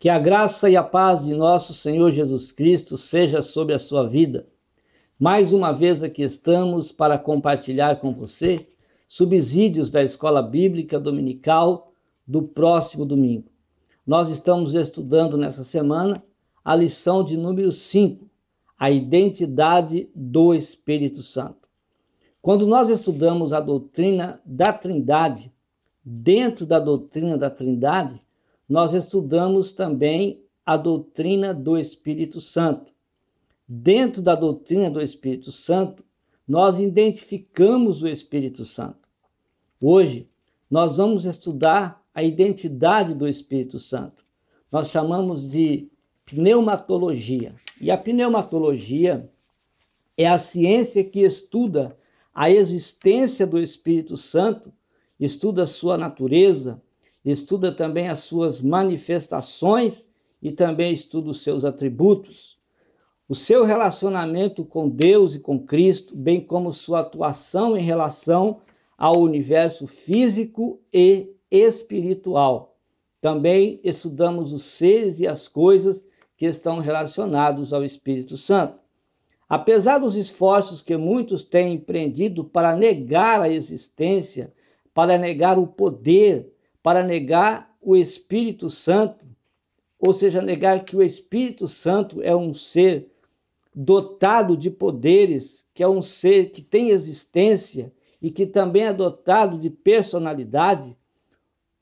Que a graça e a paz de nosso Senhor Jesus Cristo seja sobre a sua vida. Mais uma vez aqui estamos para compartilhar com você subsídios da Escola Bíblica Dominical do próximo domingo. Nós estamos estudando nessa semana a lição de número 5, a identidade do Espírito Santo. Quando nós estudamos a doutrina da Trindade, dentro da doutrina da Trindade, nós estudamos também a doutrina do Espírito Santo. Dentro da doutrina do Espírito Santo, nós identificamos o Espírito Santo. Hoje, nós vamos estudar a identidade do Espírito Santo. Nós chamamos de pneumatologia. E a pneumatologia é a ciência que estuda a existência do Espírito Santo, estuda a sua natureza, estuda também as suas manifestações e também estuda os seus atributos, o seu relacionamento com Deus e com Cristo, bem como sua atuação em relação ao universo físico e espiritual. Também estudamos os seres e as coisas que estão relacionados ao Espírito Santo. Apesar dos esforços que muitos têm empreendido para negar a existência, para negar o poder, para negar o Espírito Santo, ou seja, negar que o Espírito Santo é um ser dotado de poderes, que é um ser que tem existência e que também é dotado de personalidade,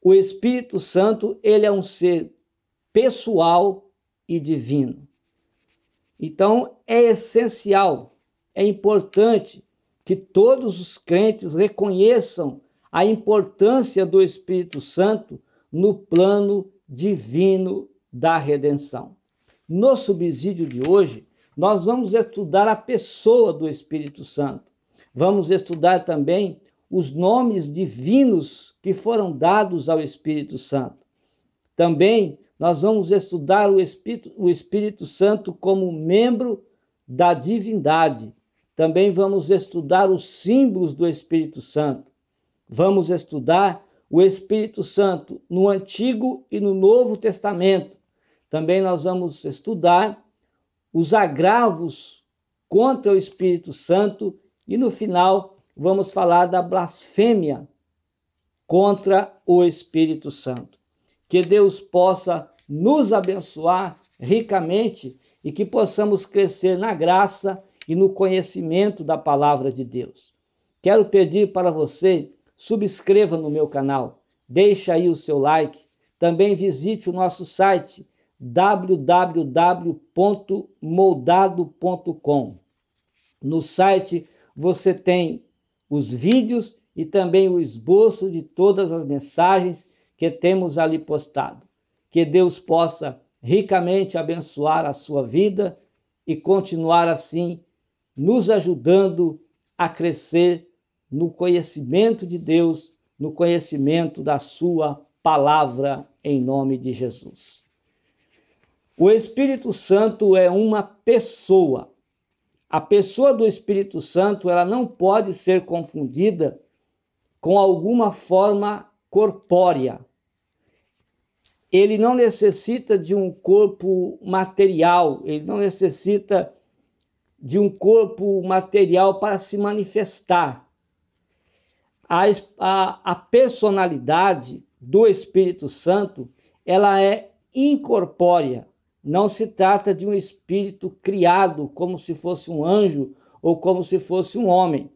o Espírito Santo, ele é um ser pessoal e divino. Então, é essencial, é importante que todos os crentes reconheçam a importância do Espírito Santo no plano divino da redenção. No subsídio de hoje, nós vamos estudar a pessoa do Espírito Santo. Vamos estudar também os nomes divinos que foram dados ao Espírito Santo. Também nós vamos estudar o Espírito Santo como membro da divindade. Também vamos estudar os símbolos do Espírito Santo. Vamos estudar o Espírito Santo no Antigo e no Novo Testamento. Também nós vamos estudar os agravos contra o Espírito Santo e no final vamos falar da blasfêmia contra o Espírito Santo. Que Deus possa nos abençoar ricamente e que possamos crescer na graça e no conhecimento da palavra de Deus. Quero pedir para você, subscreva no meu canal, deixe aí o seu like, também visite o nosso site www.moldado.com. No site você tem os vídeos e também o esboço de todas as mensagens que temos ali postado. Que Deus possa ricamente abençoar a sua vida e continuar assim nos ajudando a crescer no conhecimento de Deus, no conhecimento da sua palavra, em nome de Jesus. O Espírito Santo é uma pessoa. A pessoa do Espírito Santo, ela não pode ser confundida com alguma forma corpórea. Ele não necessita de um corpo material, ele não necessita de um corpo material para se manifestar. A personalidade do Espírito Santo, ela é incorpórea. Não se trata de um espírito criado como se fosse um anjo ou como se fosse um homem.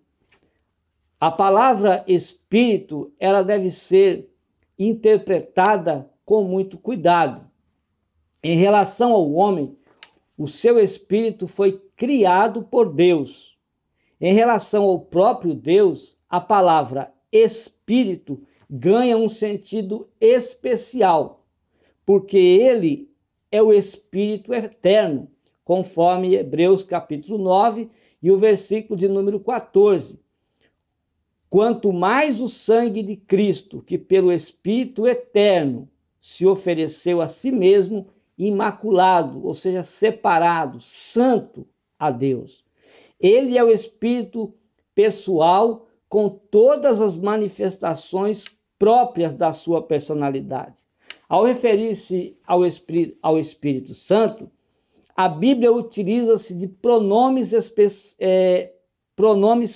A palavra espírito, ela deve ser interpretada com muito cuidado. Em relação ao homem, o seu espírito foi criado por Deus. Em relação ao próprio Deus, a palavra espírito ganha um sentido especial, porque ele é o Espírito eterno, conforme Hebreus capítulo 9 e o versículo de número 14. Quanto mais o sangue de Cristo, que pelo Espírito eterno se ofereceu a si mesmo, imaculado, ou seja, separado, santo a Deus. Ele é o Espírito pessoal com todas as manifestações próprias da sua personalidade. Ao referir-se ao Espírito Santo, a Bíblia utiliza-se de pronomes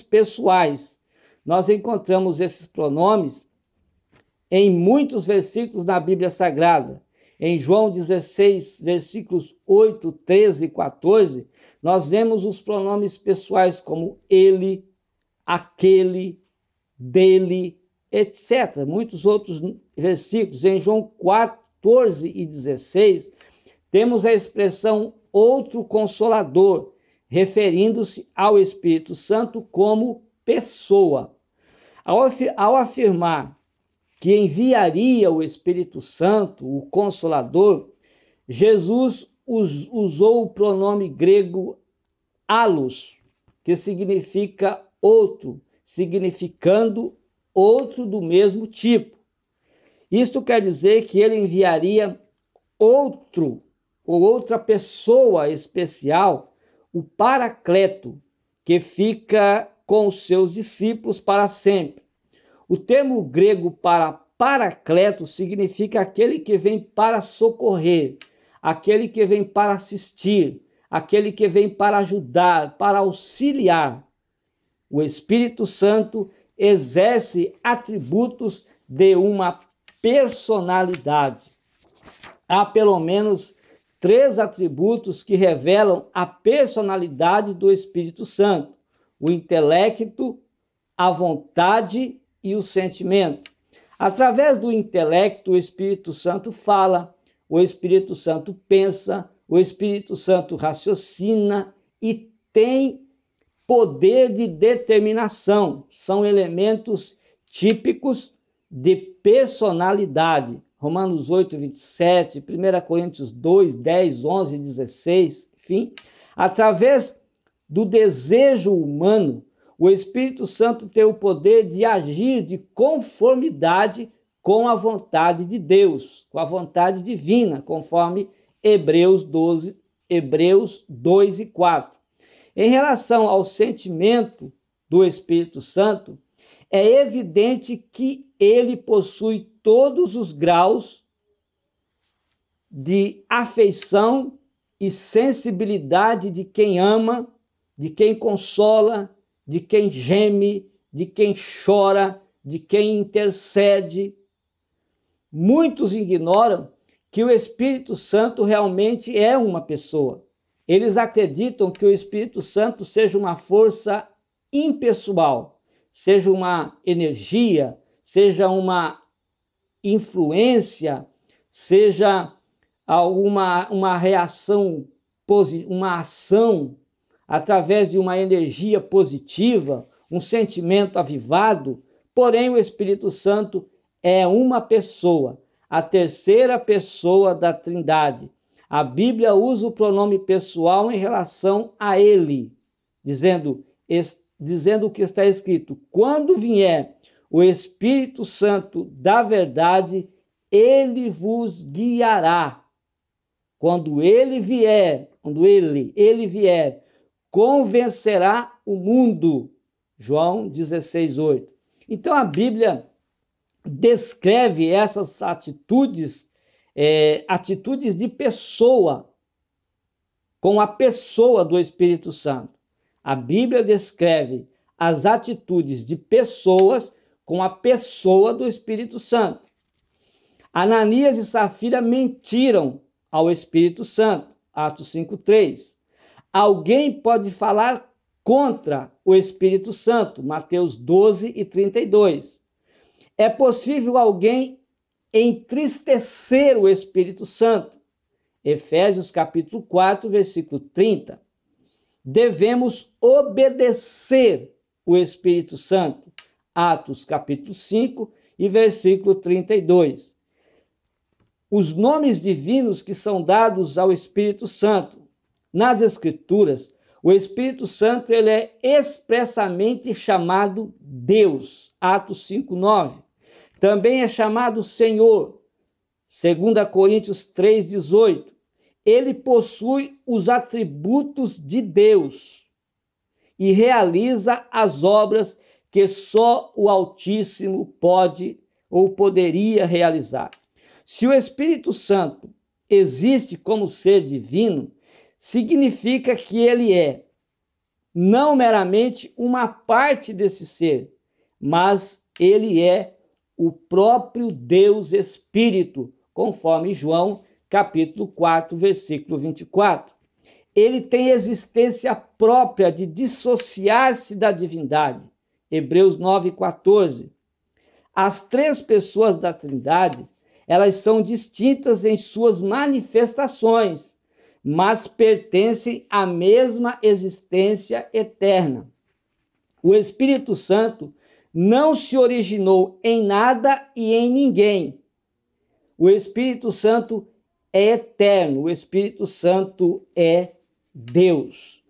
pessoais. Nós encontramos esses pronomes em muitos versículos na Bíblia Sagrada. Em João 16, versículos 8, 13 e 14, nós vemos os pronomes pessoais como ele, aquele, dele, etc. Muitos outros versículos. Em João 14 e 16, temos a expressão outro consolador, referindo-se ao Espírito Santo como pessoa. Ao afirmar que enviaria o Espírito Santo, o Consolador, Jesus usou o pronome grego allos, que significa outro, significando outro do mesmo tipo. Isto quer dizer que ele enviaria outro ou outra pessoa especial, o Paracleto, que fica com os seus discípulos para sempre. O termo grego para Paracleto significa aquele que vem para socorrer, aquele que vem para assistir, aquele que vem para ajudar, para auxiliar. O Espírito Santo exerce atributos de uma personalidade. Há pelo menos 3 atributos que revelam a personalidade do Espírito Santo: o intelecto, a vontade e o sentimento. Através do intelecto, o Espírito Santo fala, o Espírito Santo pensa, o Espírito Santo raciocina e tem poder de determinação. São elementos típicos de personalidade. Romanos 8, 27, 1 Coríntios 2, 10, 11, 16, enfim. Através do desejo humano, o Espírito Santo tem o poder de agir de conformidade com a vontade de Deus, com a vontade divina, conforme Hebreus 2 e 4. Em relação ao sentimento do Espírito Santo, é evidente que ele possui todos os graus de afeição e sensibilidade de quem ama, de quem consola, de quem geme, de quem chora, de quem intercede. Muitos ignoram que o Espírito Santo realmente é uma pessoa. Eles acreditam que o Espírito Santo seja uma força impessoal, seja uma energia, seja uma influência, seja uma reação, uma ação através de uma energia positiva, um sentimento avivado. Porém, o Espírito Santo é uma pessoa, a terceira pessoa da Trindade. A Bíblia usa o pronome pessoal em relação a ele, dizendo o que está escrito: quando vier o Espírito Santo da verdade, ele vos guiará. Quando ele vier, convencerá o mundo. João 16, 8. Então a Bíblia descreve essas atitudes, atitudes de pessoa, com a pessoa do Espírito Santo. A Bíblia descreve as atitudes de pessoas com a pessoa do Espírito Santo. Ananias e Safira mentiram ao Espírito Santo. Atos 5:3. Alguém pode falar contra o Espírito Santo. Mateus 12 e 32. É possível alguém entristecer o Espírito Santo. Efésios capítulo 4, versículo 30. Devemos obedecer o Espírito Santo. Atos capítulo 5 e versículo 32. Os nomes divinos que são dados ao Espírito Santo. Nas Escrituras, o Espírito Santo ele é expressamente chamado Deus. Atos 5:9. Também é chamado Senhor. 2 Coríntios 3:18. Ele possui os atributos de Deus e realiza as obras que só o Altíssimo pode ou poderia realizar. Se o Espírito Santo existe como ser divino, significa que ele é não meramente uma parte desse ser, mas ele é o próprio Deus Espírito, conforme João capítulo 4, versículo 24. Ele tem existência própria de dissociar-se da divindade. Hebreus 9:14. As três pessoas da Trindade, elas são distintas em suas manifestações, mas pertencem à mesma existência eterna. O Espírito Santo não se originou em nada e em ninguém. O Espírito Santo é eterno, o Espírito Santo é Deus.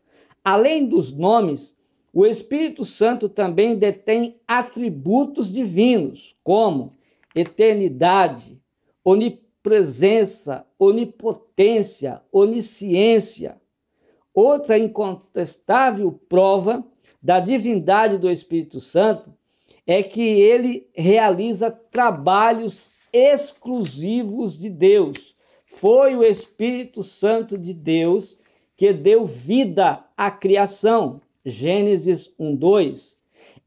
Além dos nomes, o Espírito Santo também detém atributos divinos, como eternidade, onipresença, onipotência, onisciência. Outra incontestável prova da divindade do Espírito Santo é que ele realiza trabalhos exclusivos de Deus. Foi o Espírito Santo de Deus que deu vida à criação. Gênesis 1:2.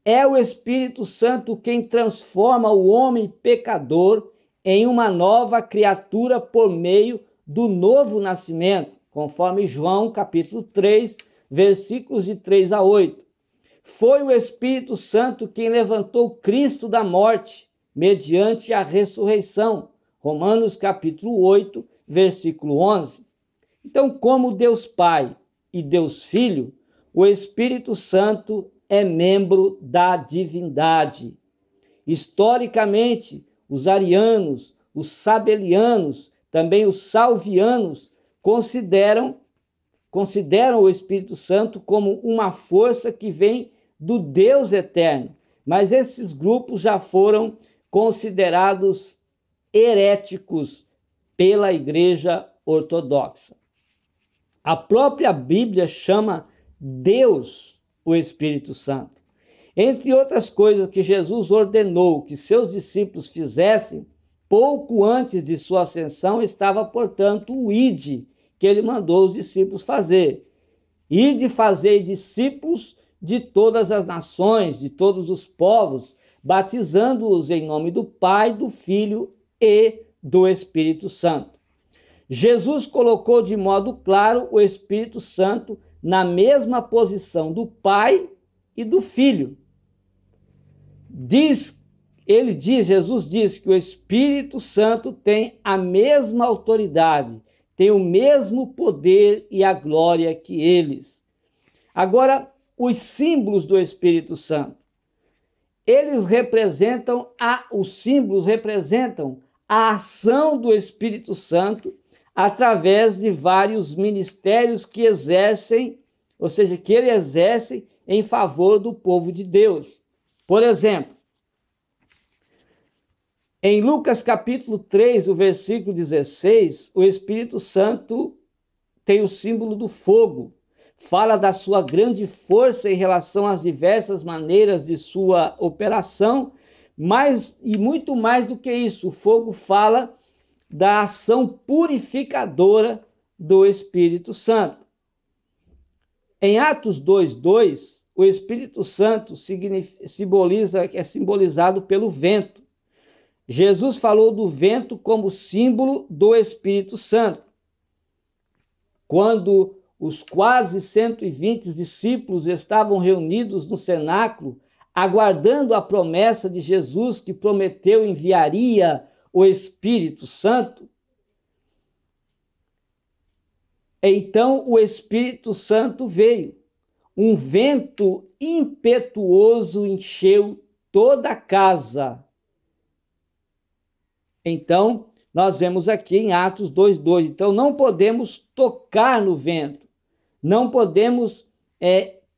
É o Espírito Santo quem transforma o homem pecador em uma nova criatura por meio do novo nascimento, conforme João capítulo 3, versículos de 3 a 8. Foi o Espírito Santo quem levantou Cristo da morte, mediante a ressurreição, Romanos capítulo 8, versículo 11. Então, como Deus Pai e Deus Filho, o Espírito Santo é membro da divindade. Historicamente, os arianos, os sabelianos, também os salvianos, consideram o Espírito Santo como uma força que vem do Deus eterno. Mas esses grupos já foram considerados heréticos pela Igreja Ortodoxa. A própria Bíblia chama Deus o Espírito Santo. Entre outras coisas que Jesus ordenou que seus discípulos fizessem, pouco antes de sua ascensão estava, portanto, o ide, que ele mandou os discípulos fazer. Ide fazer discípulos de todas as nações, de todos os povos, batizando-os em nome do Pai, do Filho e do Espírito Santo. Jesus colocou de modo claro o Espírito Santo na mesma posição do Pai e do Filho. Jesus diz que o Espírito Santo tem a mesma autoridade, tem o mesmo poder e a glória que eles. Agora, os símbolos do Espírito Santo. Os símbolos representam a ação do Espírito Santo através de vários ministérios que ele exerce em favor do povo de Deus. Por exemplo, em Lucas capítulo 3, o versículo 16, o Espírito Santo tem o símbolo do fogo. Fala da sua grande força em relação às diversas maneiras de sua operação, e muito mais do que isso, o fogo fala da ação purificadora do Espírito Santo. Em Atos 2:2, o Espírito Santo é simbolizado pelo vento. Jesus falou do vento como símbolo do Espírito Santo. Quando os quase 120 discípulos estavam reunidos no cenáculo, aguardando a promessa de Jesus, que prometeu enviaria o Espírito Santo, então o Espírito Santo veio. Um vento impetuoso encheu toda a casa. Então, nós vemos aqui em Atos 2:2. Então, não podemos tocar no vento. Não podemos,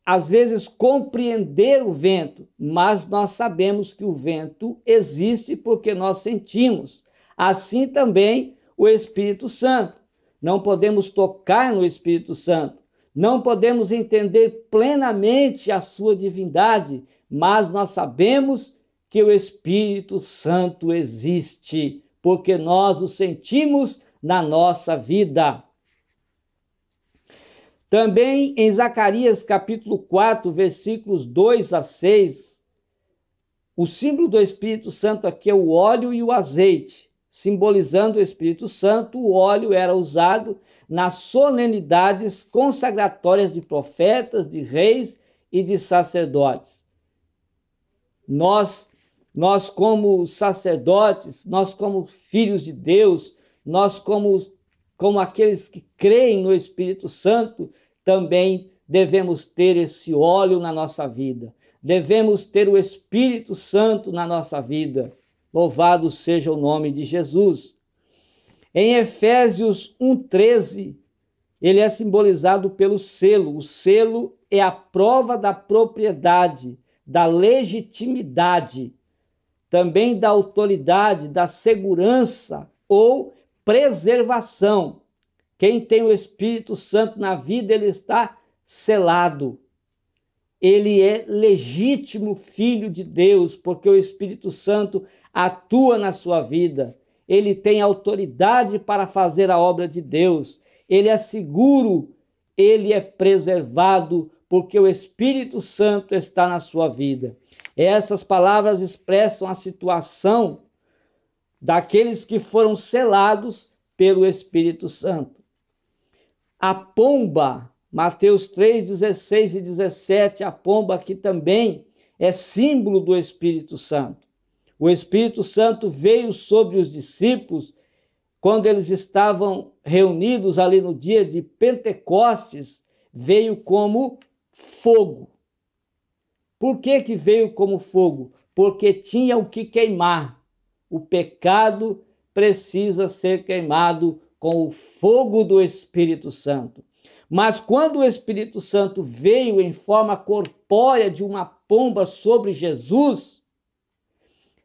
às vezes, compreender o vento, mas nós sabemos que o vento existe porque nós sentimos. Assim também o Espírito Santo. Não podemos tocar no Espírito Santo. Não podemos entender plenamente a sua divindade, mas nós sabemos que o Espírito Santo existe, porque nós o sentimos na nossa vida. Também em Zacarias capítulo 4, versículos 2 a 6, o símbolo do Espírito Santo aqui é o óleo e o azeite. Simbolizando o Espírito Santo, o óleo era usado nas solenidades consagratórias de profetas, de reis e de sacerdotes. Nós como sacerdotes, nós como filhos de Deus, nós como aqueles que creem no Espírito Santo, também devemos ter esse óleo na nossa vida. Devemos ter o Espírito Santo na nossa vida. Louvado seja o nome de Jesus. Em Efésios 1:13, ele é simbolizado pelo selo. O selo é a prova da propriedade, da legitimidade, também da autoridade, da segurança ou preservação. Quem tem o Espírito Santo na vida, ele está selado. Ele é legítimo filho de Deus, porque o Espírito Santo atua na sua vida. Ele tem autoridade para fazer a obra de Deus. Ele é seguro, ele é preservado, porque o Espírito Santo está na sua vida. Essas palavras expressam a situação daqueles que foram selados pelo Espírito Santo. A pomba, Mateus 3, 16 e 17, a pomba aqui também é símbolo do Espírito Santo. O Espírito Santo veio sobre os discípulos quando eles estavam reunidos ali no dia de Pentecostes, veio como fogo. Por que veio como fogo? Porque tinha o que queimar. O pecado precisa ser queimado com o fogo do Espírito Santo. Mas quando o Espírito Santo veio em forma corpórea de uma pomba sobre Jesus,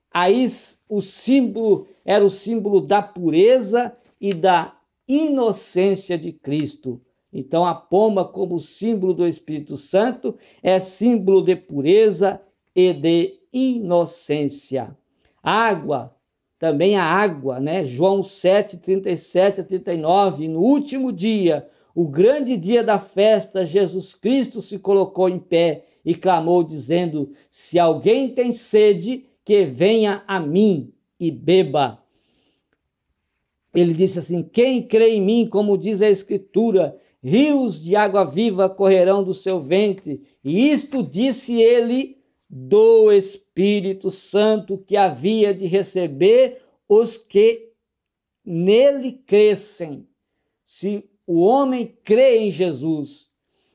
aí o símbolo era o símbolo da pureza e da inocência de Cristo. Então a pomba, como símbolo do Espírito Santo, é símbolo de pureza e de inocência. Água, também a água, né? João 7, 37 a 39, no último dia, o grande dia da festa, Jesus Cristo se colocou em pé e clamou dizendo: se alguém tem sede, que venha a mim e beba. Ele disse assim: quem crê em mim, como diz a Escritura, rios de água viva correrão do seu ventre. E isto disse ele do Espírito Santo que havia de receber os que nele crescem. Se o homem crê em Jesus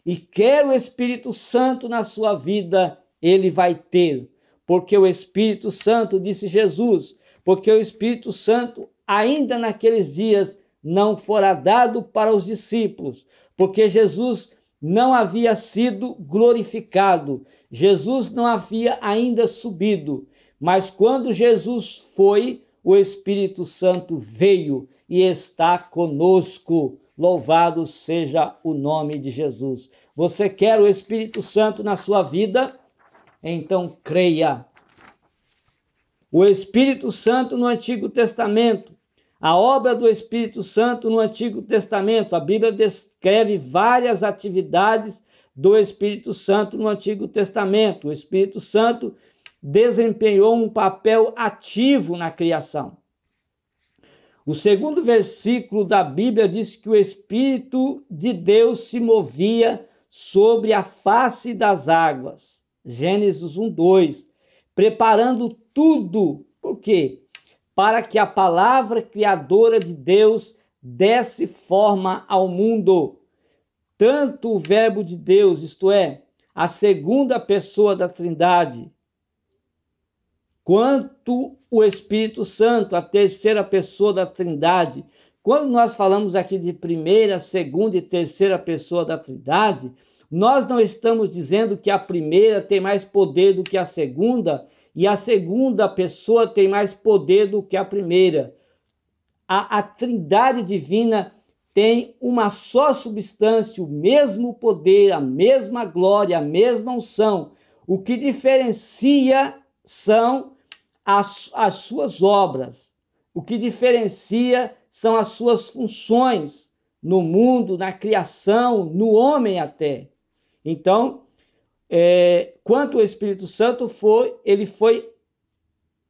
e quer o Espírito Santo na sua vida, ele vai ter. Porque o Espírito Santo, disse Jesus, porque o Espírito Santo ainda naqueles dias não fora dado para os discípulos, porque Jesus não havia sido glorificado, Jesus não havia ainda subido, mas quando Jesus foi, o Espírito Santo veio e está conosco. Louvado seja o nome de Jesus. Você quer o Espírito Santo na sua vida? Então creia. O Espírito Santo no Antigo Testamento, a obra do Espírito Santo no Antigo Testamento, a Bíblia descreve várias atividades do Espírito Santo no Antigo Testamento. O Espírito Santo desempenhou um papel ativo na criação. O segundo versículo da Bíblia diz que o Espírito de Deus se movia sobre a face das águas. Gênesis 1:2, preparando tudo. Por quê? Para que a palavra criadora de Deus desse forma ao mundo. Tanto o Verbo de Deus, isto é, a segunda pessoa da Trindade, quanto o Espírito Santo, a terceira pessoa da Trindade. Quando nós falamos aqui de primeira, segunda e terceira pessoa da Trindade, nós não estamos dizendo que a primeira tem mais poder do que a segunda e a segunda pessoa tem mais poder do que a primeira. A Trindade divina tem uma só substância, o mesmo poder, a mesma glória, a mesma unção. O que diferencia são as suas obras. O que diferencia são as suas funções no mundo, na criação, no homem até. Então, quanto o Espírito Santo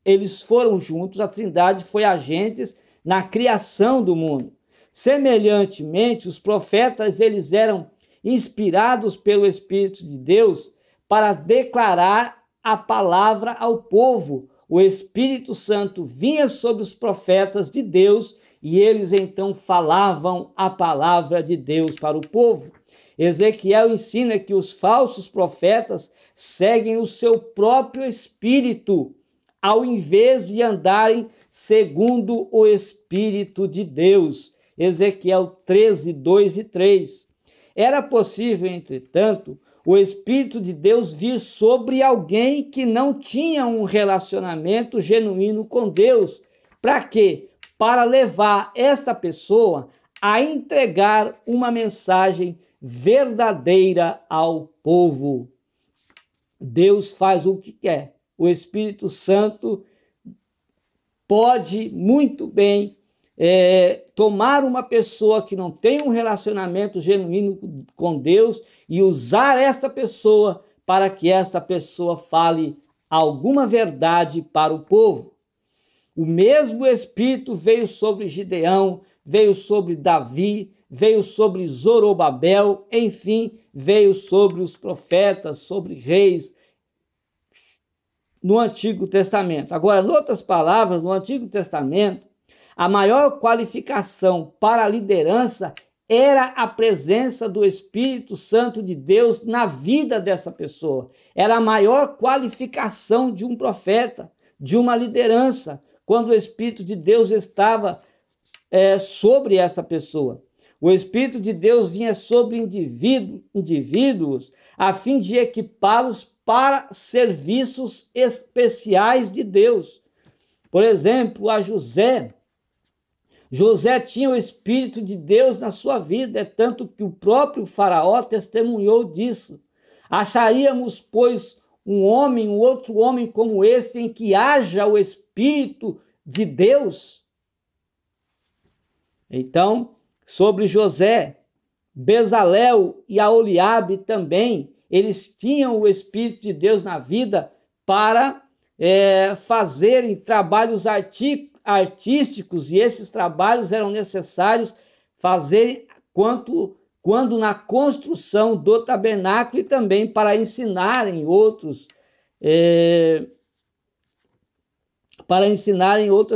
eles foram juntos, a Trindade foi agentes na criação do mundo. Semelhantemente, os profetas, eles eram inspirados pelo Espírito de Deus para declarar a palavra ao povo. O Espírito Santo vinha sobre os profetas de Deus e eles então falavam a palavra de Deus para o povo. Ezequiel ensina que os falsos profetas seguem o seu próprio espírito, ao invés de andarem segundo o Espírito de Deus. Ezequiel 13, 2 e 3. Era possível, entretanto, o Espírito de Deus vir sobre alguém que não tinha um relacionamento genuíno com Deus. Para quê? Para levar esta pessoa a entregar uma mensagem verdadeira ao povo. Deus faz o que quer. O Espírito Santo pode muito bem tomar uma pessoa que não tem um relacionamento genuíno com Deus e usar esta pessoa para que esta pessoa fale alguma verdade para o povo. O mesmo Espírito veio sobre Gideão, veio sobre Davi, veio sobre Zorobabel, enfim, veio sobre os profetas, sobre reis, no Antigo Testamento. Agora, em outras palavras, no Antigo Testamento, a maior qualificação para a liderança era a presença do Espírito Santo de Deus na vida dessa pessoa. Era a maior qualificação de um profeta, de uma liderança, quando o Espírito de Deus estava sobre essa pessoa. O Espírito de Deus vinha sobre indivíduos a fim de equipá-los para serviços especiais de Deus. Por exemplo, a José. José tinha o Espírito de Deus na sua vida, tanto que o próprio faraó testemunhou disso. Acharíamos, pois, um outro homem como este, em que haja o Espírito de Deus? Então, sobre José, Bezalel e Aholiabe também, eles tinham o Espírito de Deus na vida para fazerem trabalhos artísticos, e esses trabalhos eram necessários fazer quando na construção do tabernáculo, e também para ensinarem outras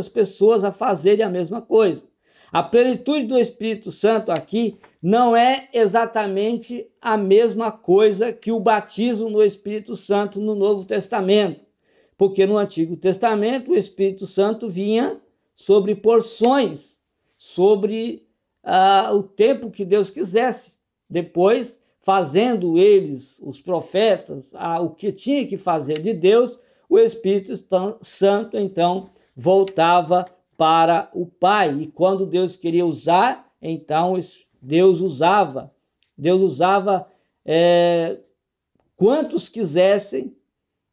pessoas a fazerem a mesma coisa. A plenitude do Espírito Santo aqui não é exatamente a mesma coisa que o batismo no Espírito Santo no Novo Testamento, porque no Antigo Testamento o Espírito Santo vinha sobre porções, sobre o tempo que Deus quisesse. Depois, fazendo eles, os profetas, o que tinha que fazer de Deus, o Espírito Santo então voltava para o Pai. E quando Deus queria usar, então Deus usava quantos quisessem,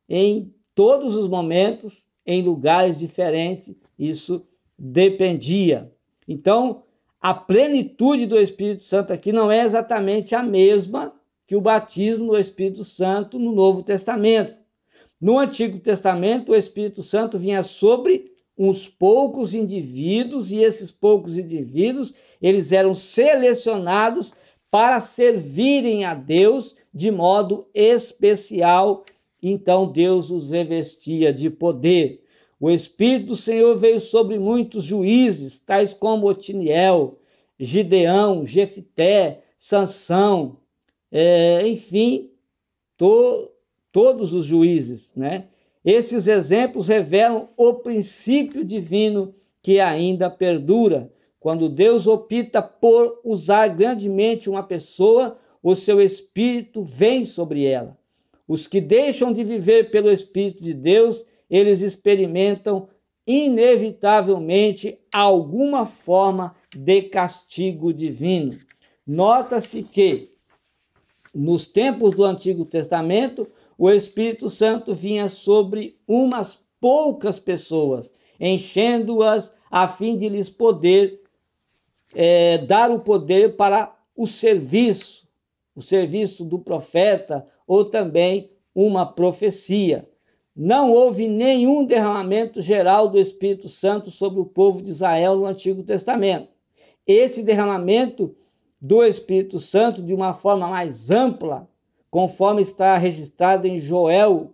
em todos os momentos, em lugares diferentes. Isso dependia. Então, a plenitude do Espírito Santo aqui não é exatamente a mesma que o batismo no Espírito Santo no Novo Testamento. No Antigo Testamento, o Espírito Santo vinha sobre uns poucos indivíduos, e esses poucos indivíduos, eles eram selecionados para servirem a Deus de modo especial. Então Deus os revestia de poder. O Espírito do Senhor veio sobre muitos juízes, tais como Otiniel, Gideão, Jefté, Sansão, enfim, todos os juízes, né? Esses exemplos revelam o princípio divino que ainda perdura. Quando Deus opta por usar grandemente uma pessoa, o seu Espírito vem sobre ela. Os que deixam de viver pelo Espírito de Deus, eles experimentam inevitavelmente alguma forma de castigo divino. Nota-se que, nos tempos do Antigo Testamento, o Espírito Santo vinha sobre umas poucas pessoas, enchendo-as a fim de lhes poder dar o poder para o serviço do profeta ou também uma profecia. Não houve nenhum derramamento geral do Espírito Santo sobre o povo de Israel no Antigo Testamento. Esse derramamento do Espírito Santo, de uma forma mais ampla, conforme está registrado em Joel,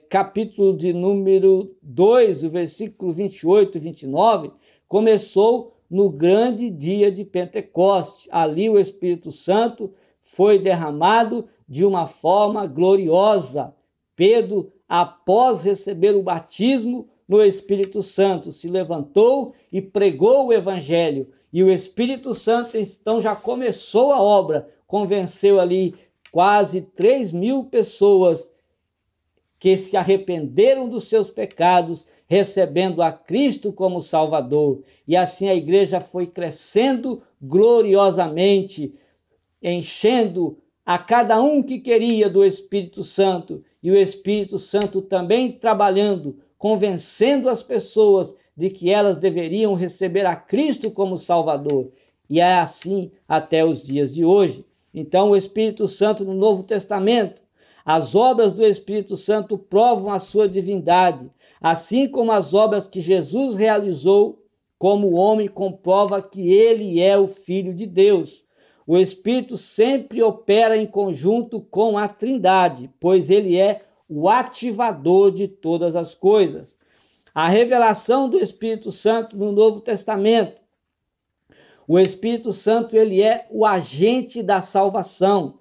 capítulo de número 2, o versículo 28 e 29, começou no grande dia de Pentecoste. Ali o Espírito Santo foi derramado de uma forma gloriosa. Pedro, após receber o batismo no Espírito Santo, se levantou e pregou o Evangelho. E o Espírito Santo, então, já começou a obra, convenceu ali quase 3.000 pessoas que se arrependeram dos seus pecados, recebendo a Cristo como Salvador. E assim a igreja foi crescendo gloriosamente, enchendo a cada um que queria do Espírito Santo, e o Espírito Santo também trabalhando, convencendo as pessoas de que elas deveriam receber a Cristo como Salvador. E é assim até os dias de hoje. Então, o Espírito Santo no Novo Testamento, as obras do Espírito Santo provam a sua divindade, assim como as obras que Jesus realizou como homem comprova que ele é o Filho de Deus. O Espírito sempre opera em conjunto com a Trindade, pois ele é o ativador de todas as coisas. A revelação do Espírito Santo no Novo Testamento. O Espírito Santo, ele é o agente da salvação.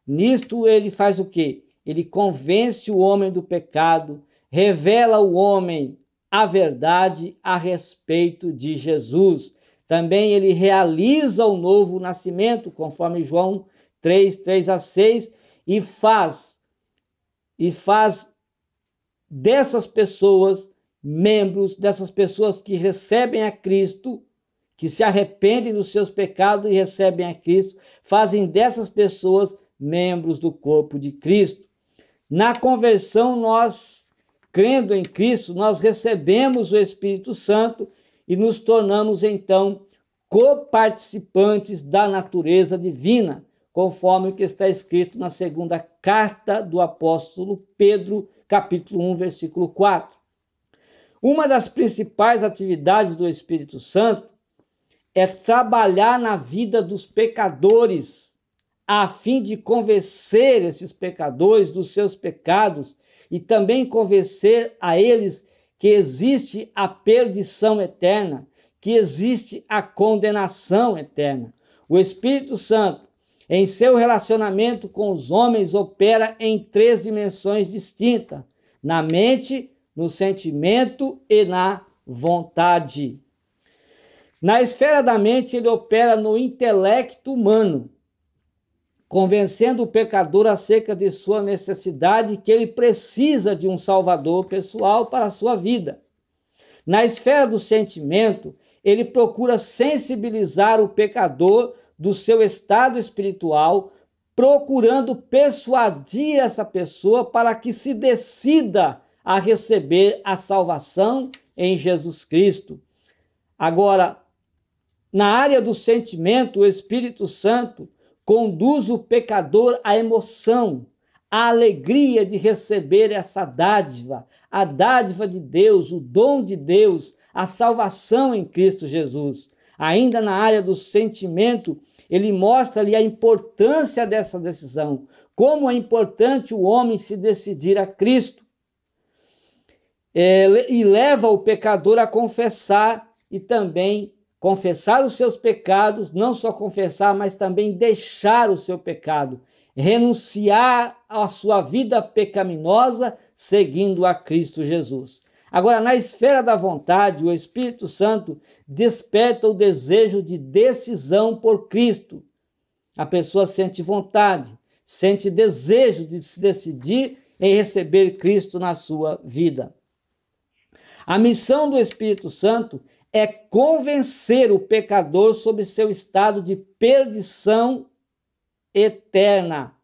Nisto ele faz o quê? Ele convence o homem do pecado, revela ao homem a verdade a respeito de Jesus. Também ele realiza o novo nascimento, conforme João 3, 3-6, e faz dessas pessoas membros, dessas pessoas que recebem a Cristo, que se arrependem dos seus pecados e recebem a Cristo, fazem dessas pessoas membros do corpo de Cristo. Na conversão, nós, crendo em Cristo, nós recebemos o Espírito Santo e nos tornamos, então, coparticipantes da natureza divina, conforme o que está escrito na segunda carta do apóstolo Pedro, capítulo 1, versículo 4. Uma das principais atividades do Espírito Santo é trabalhar na vida dos pecadores, a fim de convencer esses pecadores dos seus pecados e também convencer a eles que existe a perdição eterna, que existe a condenação eterna. O Espírito Santo, em seu relacionamento com os homens, opera em 3 dimensões distintas: na mente, no sentimento e na vontade. Na esfera da mente, ele opera no intelecto humano, convencendo o pecador acerca de sua necessidade, que ele precisa de um salvador pessoal para a sua vida. Na esfera do sentimento, ele procura sensibilizar o pecador do seu estado espiritual, procurando persuadir essa pessoa para que se decida a receber a salvação em Jesus Cristo. Agora, na área do sentimento, o Espírito Santo conduz o pecador à emoção, à alegria de receber essa dádiva, a dádiva de Deus, o dom de Deus, a salvação em Cristo Jesus. Ainda na área do sentimento, ele mostra-lhe a importância dessa decisão, como é importante o homem se decidir a Cristo. E leva o pecador a confessar e também confessar os seus pecados, não só confessar, mas também deixar o seu pecado, renunciar à sua vida pecaminosa, seguindo a Cristo Jesus. Agora, na esfera da vontade, o Espírito Santo desperta o desejo de decisão por Cristo. A pessoa sente vontade, sente desejo de se decidir em receber Cristo na sua vida. A missão do Espírito Santo é convencer o pecador sobre seu estado de perdição eterna,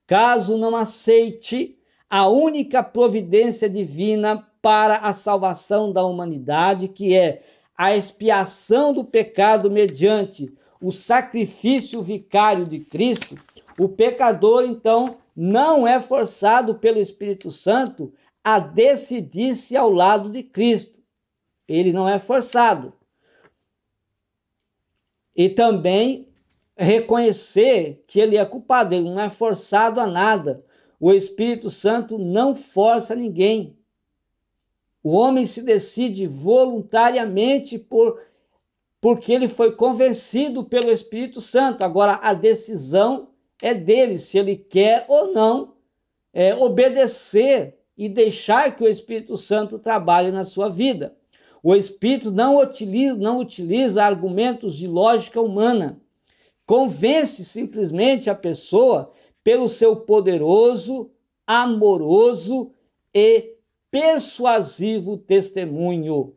caso não aceite a única providência divina para a salvação da humanidade, que é a expiação do pecado mediante o sacrifício vicário de Cristo, o pecador, então, não é forçado pelo Espírito Santo a decidir-se ao lado de Cristo. Ele não é forçado. E também reconhecer que ele é culpado, ele não é forçado a nada. O Espírito Santo não força ninguém. O homem se decide voluntariamente porque ele foi convencido pelo Espírito Santo. Agora, a decisão é dele, se ele quer ou não obedecer e deixar que o Espírito Santo trabalhe na sua vida. O Espírito não utiliza argumentos de lógica humana. Convence simplesmente a pessoa pelo seu poderoso, amoroso e persuasivo testemunho.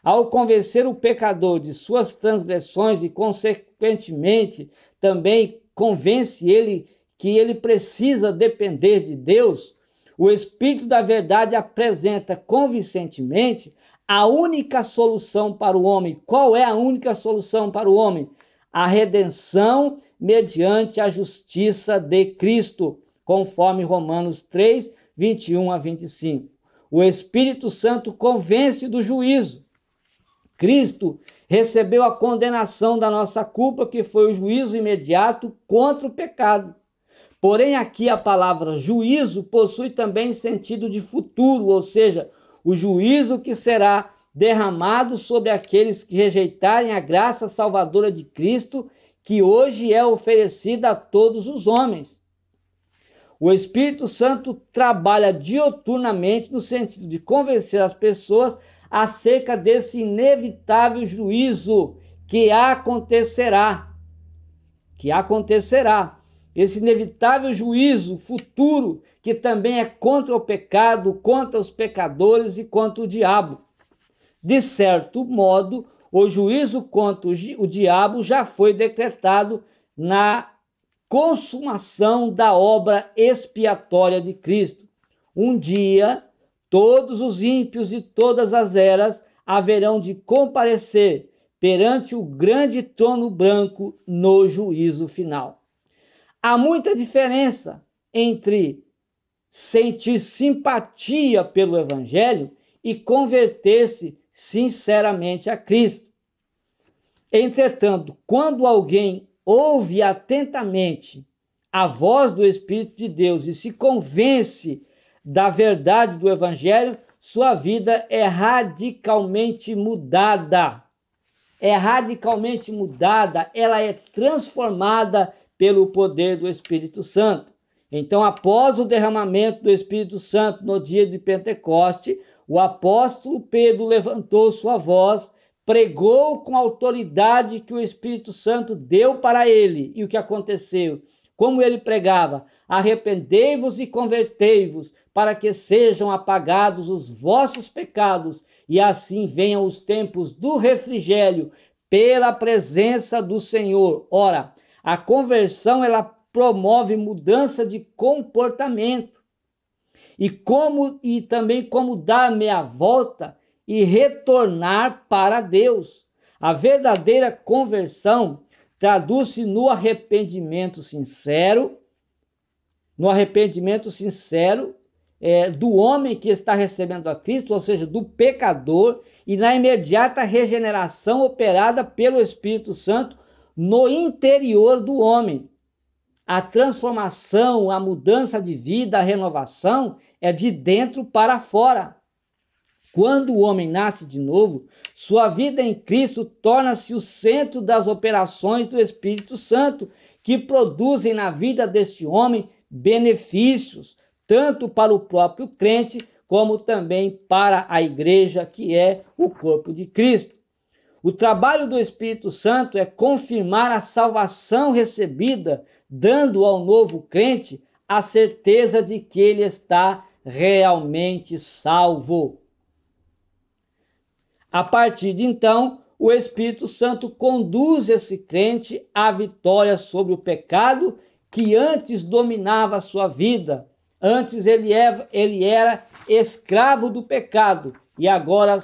Ao convencer o pecador de suas transgressões e, consequentemente, também convence ele que ele precisa depender de Deus, o Espírito da Verdade apresenta convincentemente a única solução para o homem. Qual é a única solução para o homem? A redenção mediante a justiça de Cristo, conforme Romanos 3, 21 a 25. O Espírito Santo convence do juízo. Cristo recebeu a condenação da nossa culpa, que foi o juízo imediato contra o pecado. Porém, aqui a palavra juízo possui também sentido de futuro, ou seja, o juízo que será derramado sobre aqueles que rejeitarem a graça salvadora de Cristo, que hoje é oferecida a todos os homens. O Espírito Santo trabalha dioturnamente no sentido de convencer as pessoas acerca desse inevitável juízo que acontecerá. Esse inevitável juízo futuro que também é contra o pecado, contra os pecadores e contra o diabo. De certo modo, o juízo contra o diabo já foi decretado na consumação da obra expiatória de Cristo. Um dia, todos os ímpios de todas as eras haverão de comparecer perante o grande trono branco no juízo final. Há muita diferença entre sentir simpatia pelo Evangelho e converter-se sinceramente a Cristo. Entretanto, quando alguém ouve atentamente a voz do Espírito de Deus e se convence da verdade do Evangelho, sua vida é radicalmente mudada. Ela é transformada pelo poder do Espírito Santo. Então, após o derramamento do Espírito Santo no dia de Pentecoste, o apóstolo Pedro levantou sua voz, pregou com a autoridade que o Espírito Santo deu para ele. E o que aconteceu? Como ele pregava: arrependei-vos e convertei-vos, para que sejam apagados os vossos pecados, e assim venham os tempos do refrigério pela presença do Senhor. Ora, a conversão, ela promove mudança de comportamento. E também como dar meia volta e retornar para Deus. A verdadeira conversão traduz-se no arrependimento sincero, do homem que está recebendo a Cristo, ou seja, do pecador, e na imediata regeneração operada pelo Espírito Santo no interior do homem. A transformação, a mudança de vida, a renovação é de dentro para fora. Quando o homem nasce de novo, sua vida em Cristo torna-se o centro das operações do Espírito Santo, que produzem na vida deste homem benefícios, tanto para o próprio crente, como também para a igreja, que é o corpo de Cristo. O trabalho do Espírito Santo é confirmar a salvação recebida, dando ao novo crente a certeza de que ele está realmente salvo. A partir de então, o Espírito Santo conduz esse crente à vitória sobre o pecado que antes dominava a sua vida, Antes ele era escravo do pecado, e agora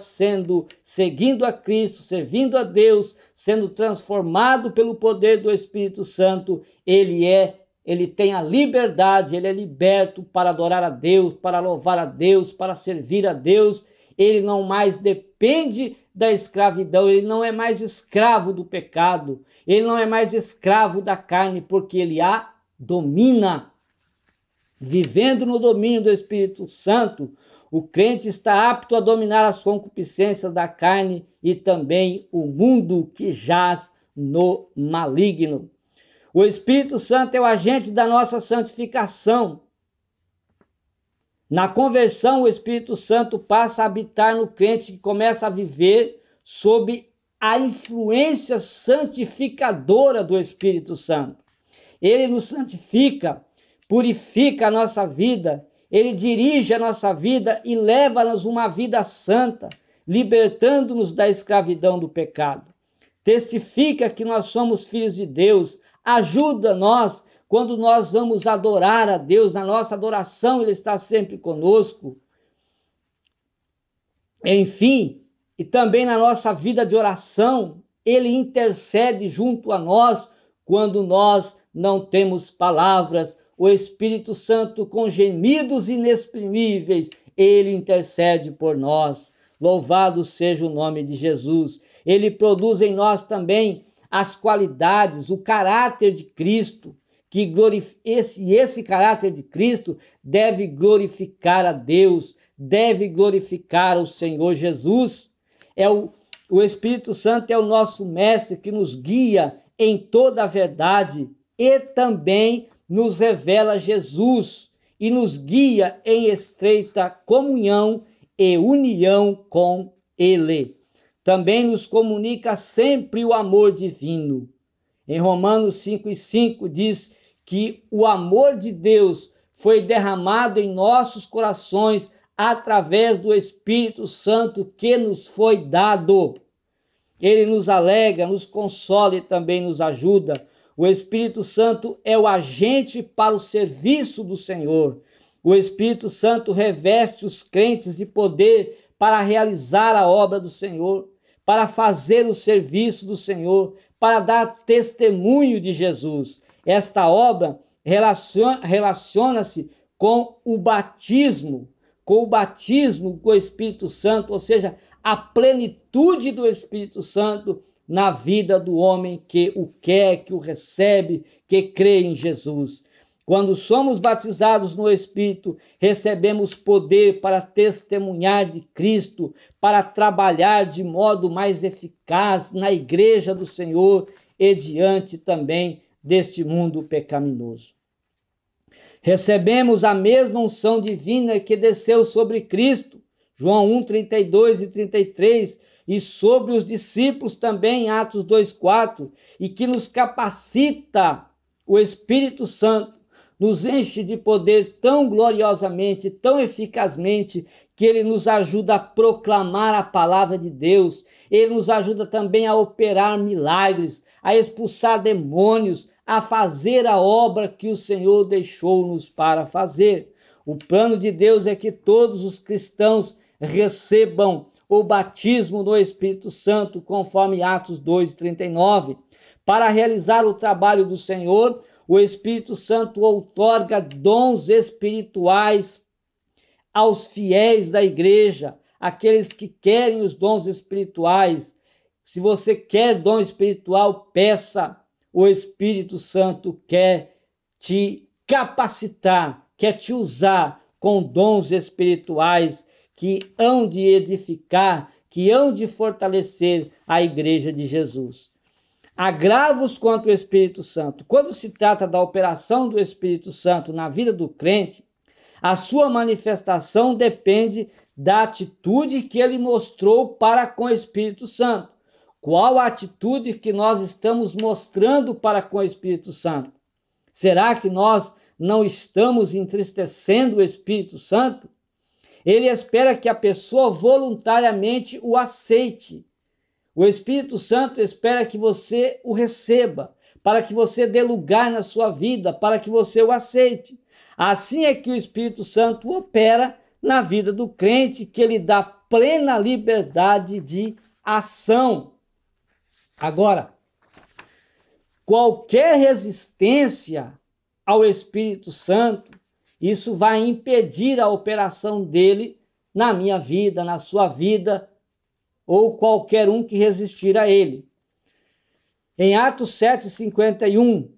seguindo a Cristo, servindo a Deus, sendo transformado pelo poder do Espírito Santo, ele tem a liberdade, ele é liberto para adorar a Deus, para louvar a Deus, para servir a Deus. Ele não mais depende da escravidão, ele não é mais escravo do pecado, ele não é mais escravo da carne, porque ele a domina. Vivendo no domínio do Espírito Santo, o crente está apto a dominar as concupiscências da carne e também o mundo que jaz no maligno. O Espírito Santo é o agente da nossa santificação. Na conversão, o Espírito Santo passa a habitar no crente que começa a viver sob a influência santificadora do Espírito Santo. Ele nos santifica, purifica a nossa vida, ele dirige a nossa vida e leva-nos uma vida santa, libertando-nos da escravidão do pecado. Testifica que nós somos filhos de Deus, ajuda-nos quando nós vamos adorar a Deus, na nossa adoração ele está sempre conosco. Enfim, e também na nossa vida de oração, ele intercede junto a nós quando nós não temos palavras. O Espírito Santo, com gemidos inexprimíveis, ele intercede por nós. Louvado seja o nome de Jesus. Ele produz em nós também as qualidades, o caráter de Cristo, que esse caráter de Cristo deve glorificar a Deus, deve glorificar o Senhor Jesus. O Espírito Santo é o nosso mestre que nos guia em toda a verdade e também nos revela Jesus e nos guia em estreita comunhão e união com Ele. Também nos comunica sempre o amor divino. Em Romanos 5:5 diz que o amor de Deus foi derramado em nossos corações através do Espírito Santo que nos foi dado. Ele nos alegra, nos consola e também nos ajuda. O Espírito Santo é o agente para o serviço do Senhor. O Espírito Santo reveste os crentes de poder para realizar a obra do Senhor, para fazer o serviço do Senhor, para dar testemunho de Jesus. Esta obra relaciona-se com o batismo com o Espírito Santo, ou seja, a plenitude do Espírito Santo na vida do homem que o quer, que o recebe, que crê em Jesus. Quando somos batizados no Espírito, recebemos poder para testemunhar de Cristo, para trabalhar de modo mais eficaz na igreja do Senhor e diante também deste mundo pecaminoso. Recebemos a mesma unção divina que desceu sobre Cristo, João 1, 32 e 33, e sobre os discípulos também, Atos 2, 4, e que nos capacita, o Espírito Santo nos enche de poder tão gloriosamente, tão eficazmente, que ele nos ajuda a proclamar a palavra de Deus, ele nos ajuda também a operar milagres, a expulsar demônios, a fazer a obra que o Senhor deixou-nos para fazer. O plano de Deus é que todos os cristãos recebam o batismo no Espírito Santo, conforme Atos 2, 39. Para realizar o trabalho do Senhor, o Espírito Santo outorga dons espirituais aos fiéis da igreja, aqueles que querem os dons espirituais. Se você quer dom espiritual, peça. O Espírito Santo quer te capacitar, quer te usar com dons espirituais que hão de edificar, que hão de fortalecer a igreja de Jesus. Agravos contra o Espírito Santo. Quando se trata da operação do Espírito Santo na vida do crente, a sua manifestação depende da atitude que ele mostrou para com o Espírito Santo. Qual a atitude que nós estamos mostrando para com o Espírito Santo? Será que nós não estamos entristecendo o Espírito Santo? Ele espera que a pessoa voluntariamente o aceite. O Espírito Santo espera que você o receba, para que você dê lugar na sua vida, para que você o aceite. Assim é que o Espírito Santo opera na vida do crente, que ele dá plena liberdade de ação. Agora, qualquer resistência ao Espírito Santo, isso vai impedir a operação dele na minha vida, na sua vida, ou qualquer um que resistir a ele. Em Atos 7:51,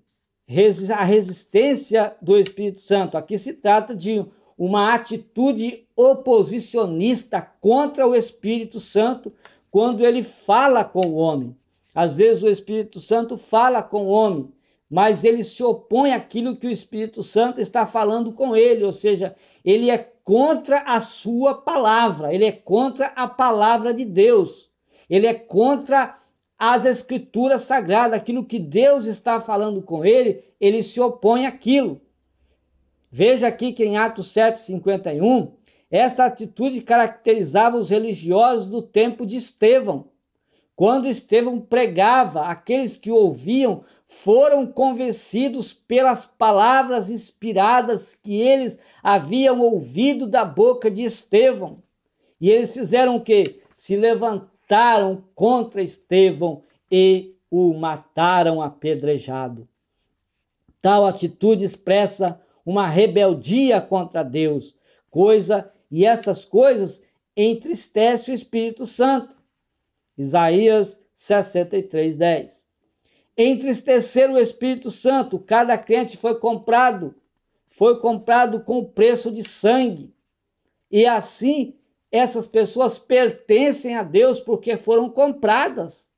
a resistência do Espírito Santo. Aqui se trata de uma atitude oposicionista contra o Espírito Santo quando ele fala com o homem. Às vezes o Espírito Santo fala com o homem, mas ele se opõe àquilo que o Espírito Santo está falando com ele, ou seja, ele é contra a sua palavra, ele é contra a palavra de Deus, ele é contra as Escrituras Sagradas, aquilo que Deus está falando com ele, ele se opõe àquilo. Veja aqui que em Atos 7:51, esta atitude caracterizava os religiosos do tempo de Estevão. Quando Estevão pregava, aqueles que o ouviam foram convencidos pelas palavras inspiradas que eles haviam ouvido da boca de Estevão. E eles fizeram o quê? Se levantaram contra Estevão e o mataram apedrejado. Tal atitude expressa uma rebeldia contra Deus, e essas coisas entristecem o Espírito Santo. Isaías 63:10. Entristecer o Espírito Santo, cada crente foi comprado com o preço de sangue. E assim, essas pessoas pertencem a Deus porque foram compradas.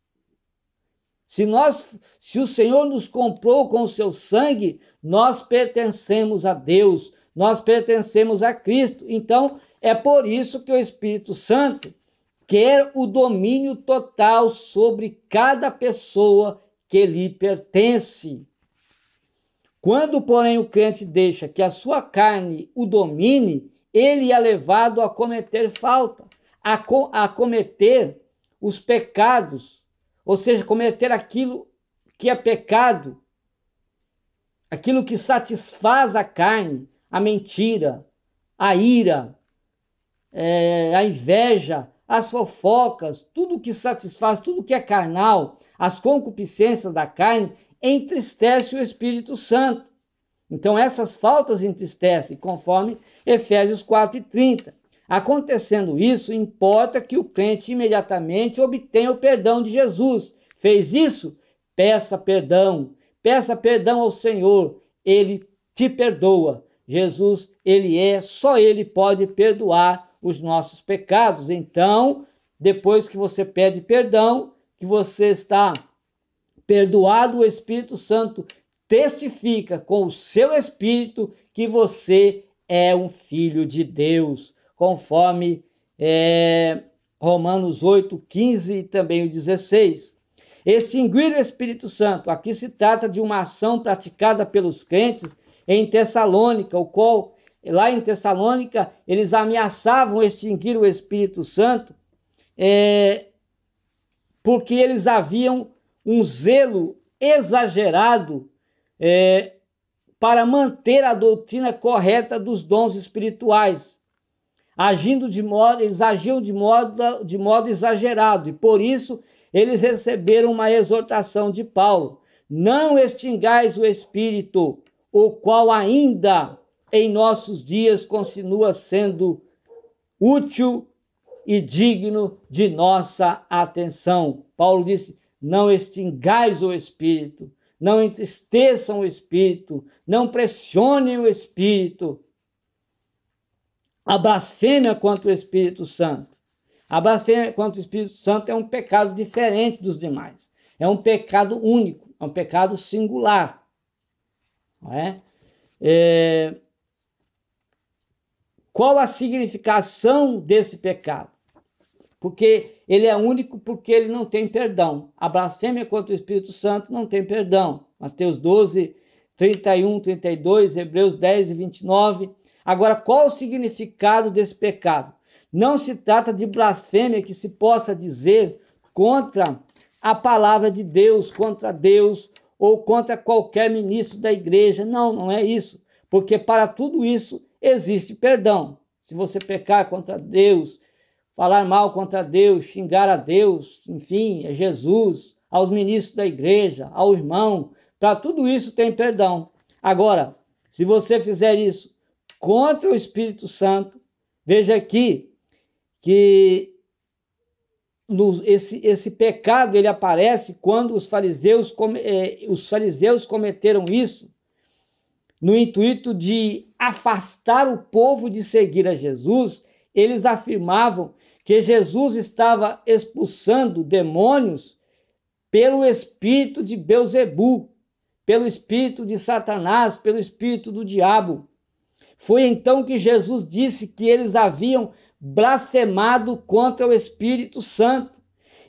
Se o Senhor nos comprou com o seu sangue, nós pertencemos a Deus, nós pertencemos a Cristo. Então, é por isso que o Espírito Santo quer o domínio total sobre cada pessoa que lhe pertence. Quando, porém, o crente deixa que a sua carne o domine, ele é levado a cometer falta, a cometer os pecados, ou seja, cometer aquilo que é pecado, aquilo que satisfaz a carne, a mentira, a ira, a inveja, as fofocas, tudo que satisfaz, tudo que é carnal, as concupiscências da carne, entristece o Espírito Santo. Então essas faltas entristecem, conforme Efésios 4:30. Acontecendo isso, importa que o crente imediatamente obtenha o perdão de Jesus. Fez isso? Peça perdão ao Senhor, ele te perdoa. Jesus, só ele pode perdoar os nossos pecados. Então, depois que você pede perdão, que você está perdoado, o Espírito Santo testifica com o seu espírito que você é um filho de Deus, conforme Romanos 8:15 e também o 16. Extinguir o Espírito Santo. Aqui se trata de uma ação praticada pelos crentes em Tessalônica, o qual, lá em Tessalônica, eles ameaçavam extinguir o Espírito Santo, porque eles haviam um zelo exagerado para manter a doutrina correta dos dons espirituais. Eles agiam de modo exagerado, e por isso eles receberam uma exortação de Paulo: não extingais o Espírito, o qual ainda em nossos dias continua sendo útil e digno de nossa atenção. Paulo disse: não extingais o Espírito, não entristeçam o Espírito, não pressionem o Espírito. A blasfêmia contra o Espírito Santo. A blasfêmia contra o Espírito Santo é um pecado diferente dos demais. É um pecado único, é um pecado singular. Não é? Qual a significação desse pecado? Porque ele é único, porque ele não tem perdão. A blasfêmia contra o Espírito Santo não tem perdão. Mateus 12, 31, 32, Hebreus 10 e 29. Agora, qual o significado desse pecado? Não se trata de blasfêmia que se possa dizer contra a palavra de Deus, contra Deus ou contra qualquer ministro da igreja. Não, não é isso. porque para tudo isso existe perdão. Se você pecar contra Deus, falar mal contra Deus, xingar a Deus, enfim, a Jesus, aos ministros da igreja, ao irmão, para tudo isso tem perdão. Agora, se você fizer isso contra o Espírito Santo, veja aqui que esse pecado ele aparece quando os fariseus cometeram isso no intuito de afastar o povo de seguir a Jesus. Eles afirmavam que Jesus estava expulsando demônios pelo espírito de Belzebu, pelo espírito de Satanás, pelo espírito do diabo. Foi então que Jesus disse que eles haviam blasfemado contra o Espírito Santo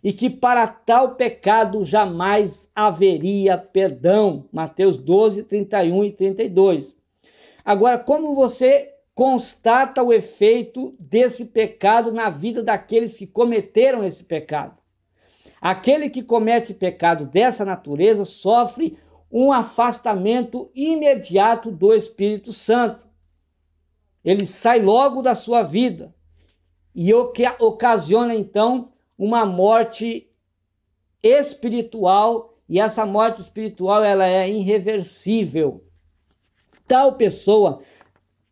e que para tal pecado jamais haveria perdão. Mateus 12, 31 e 32. Agora, como você constata o efeito desse pecado na vida daqueles que cometeram esse pecado? Aquele que comete pecado dessa natureza sofre um afastamento imediato do Espírito Santo. Ele sai logo da sua vida e o que ocasiona então uma morte espiritual, e essa morte espiritual ela é irreversível.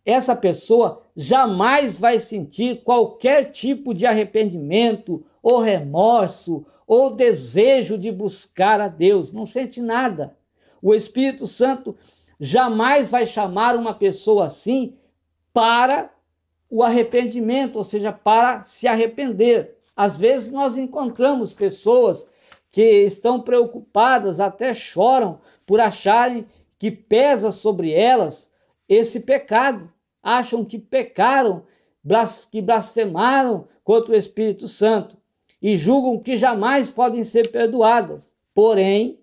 Essa pessoa jamais vai sentir qualquer tipo de arrependimento ou remorso ou desejo de buscar a Deus, não sente nada. O Espírito Santo jamais vai chamar uma pessoa assim para o arrependimento, ou seja, para se arrepender. Às vezes nós encontramos pessoas que estão preocupadas, até choram por acharem que pesa sobre elas esse pecado. Acham que pecaram, que blasfemaram contra o Espírito Santo e julgam que jamais podem ser perdoadas. Porém,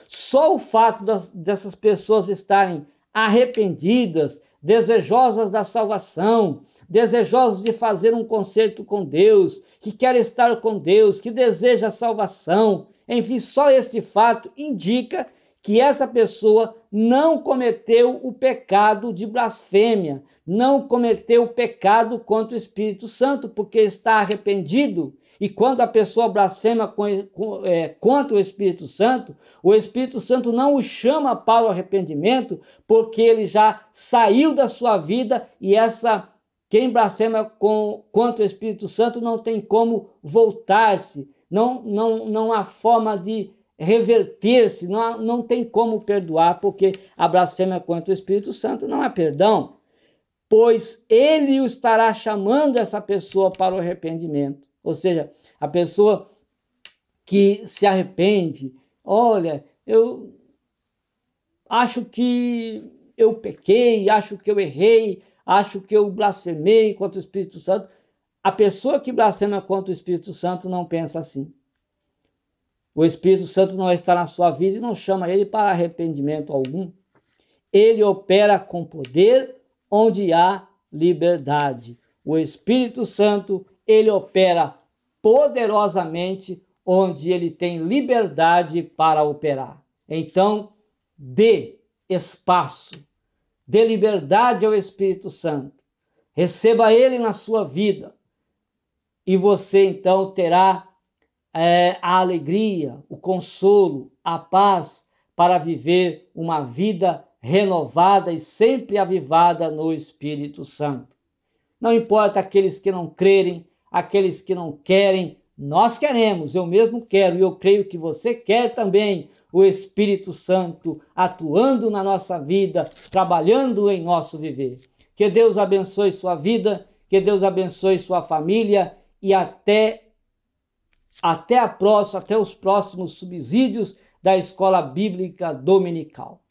só o fato dessas pessoas estarem arrependidas, desejosas da salvação, desejosas de fazer um concerto com Deus, que quer estar com Deus, que deseja a salvação, enfim, só este fato indica que essa pessoa não cometeu o pecado de blasfêmia, não cometeu o pecado contra o Espírito Santo, porque está arrependido. E quando a pessoa blasfema contra o Espírito Santo não o chama para o arrependimento, porque ele já saiu da sua vida e quem blasfema contra o Espírito Santo não tem como voltar-se, não há forma de reverter-se, não tem como perdoar, porque a blasfêmia contra o Espírito Santo não há perdão, pois ele estará chamando essa pessoa para o arrependimento. Ou seja, a pessoa que se arrepende, olha, eu acho que eu pequei, acho que eu errei, acho que eu blasfemei contra o Espírito Santo. A pessoa que blasfema contra o Espírito Santo não pensa assim. O Espírito Santo não está na sua vida e não chama ele para arrependimento algum. Ele opera com poder onde há liberdade. O Espírito Santo, ele opera poderosamente onde ele tem liberdade para operar. Então, dê espaço, dê liberdade ao Espírito Santo, receba ele na sua vida e você então terá a alegria, o consolo, a paz para viver uma vida renovada e sempre avivada no Espírito Santo. Não importa aqueles que não crerem, aqueles que não querem, nós queremos, eu mesmo quero, e eu creio que você quer também o Espírito Santo atuando na nossa vida, trabalhando em nosso viver. Que Deus abençoe sua vida, que Deus abençoe sua família e até os próximos subsídios da Escola Bíblica Dominical.